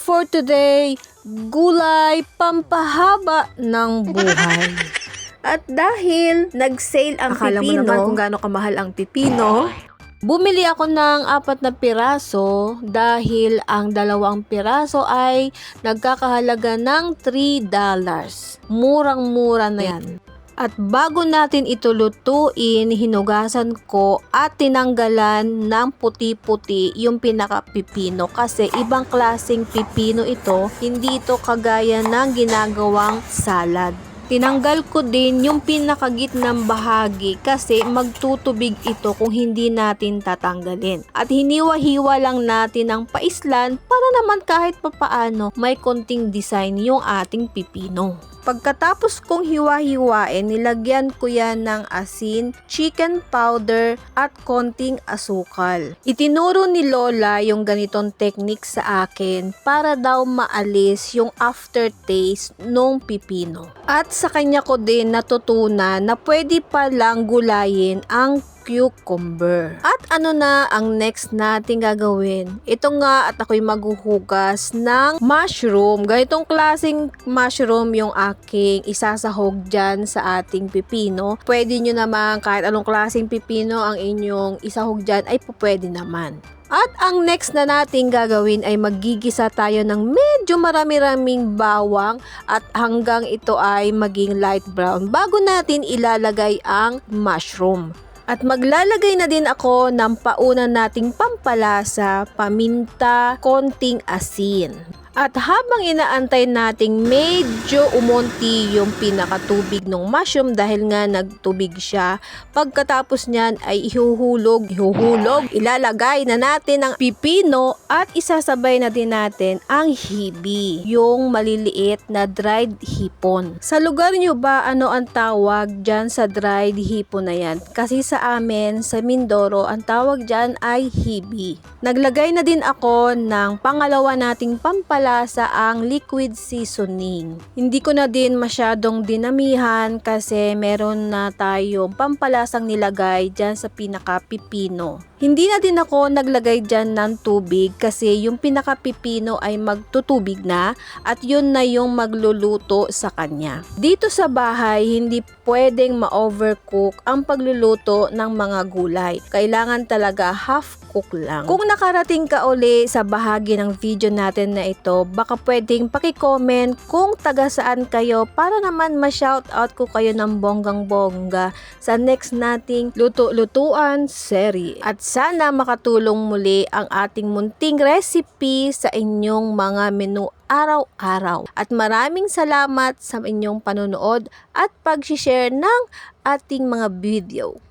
for today, gulay pampahaba ng buhay. At dahil nag-sale ang Akala mo pipino, naman kung gaano kamahal ang pipino. Bumili ako ng 4 na piraso dahil ang 2 piraso ay nagkakahalaga ng $3. Murang-mura na yan. At bago natin ito lutuin, hinugasan ko at tinanggalan ng puti-puti yung pinaka-pipino kasi ibang klaseng pipino ito, hindi ito kagaya ng ginagawang salad. Tinanggal ko din yung pinakagitnang bahagi kasi magtutubig ito kung hindi natin tatanggalin. At hiniwa-hiwa lang natin ang paislan para naman kahit papaano may konting design yung ating pipino. Pagkatapos kong hiwa-hiwain, nilagyan ko yan ng asin, chicken powder at konting asukal. Itinuro ni Lola yung ganitong technique sa akin para daw maalis yung aftertaste nung pipino. At sa kanya ko din natutunan na pwede palang gulayin ang cucumber. At ano na ang next natin gagawin? Ito nga at ako'y maghuhugas ng mushroom. Ganitong klaseng mushroom yung aking isasahog dyan sa ating pipino. Pwede nyo naman kahit anong klaseng pipino ang inyong isahog dyan ay pwede naman. At ang next na natin gagawin ay maggigisa tayo ng medyo marami-raming bawang at hanggang ito ay maging light brown bago natin ilalagay ang mushroom. At maglalagay na din ako ng pauna nating pampalasa, paminta, konting asin. At habang inaantay nating medyo umonti yung pinakatubig ng mushroom dahil nga nagtubig siya, pagkatapos niyan ay ihuhulog, ilalagay na natin ang pipino at isasabay na din natin ang hibi, yung maliliit na dried hipon. Sa lugar nyo ba ano ang tawag dyan sa dried hipon na yan? Kasi sa amin, sa Mindoro, ang tawag dyan ay hibi. Naglagay na din ako ng pangalawa nating pampalasa ang liquid seasoning. Hindi ko na din masyadong dinamihan kasi meron na tayong pampalasang nilagay dyan sa pinaka-pipino. Hindi na din ako naglagay dyan ng tubig kasi yung pinaka-pipino ay magtutubig na at yun na yung magluluto sa kanya. Dito sa bahay, hindi pwedeng ma-overcook ang pagluluto ng mga gulay. Kailangan talaga half cook lang. Kung nakarating ka uli sa bahagi ng video natin na ito, baka pwedeng paki-comment kung taga saan kayo para naman ma-shoutout ko kayo ng bonggang-bongga sa next nating luto-lutuan series. At sana makatulong muli ang ating munting recipe sa inyong mga menu araw-araw. At maraming salamat sa inyong panonood at pag-share ng ating mga video.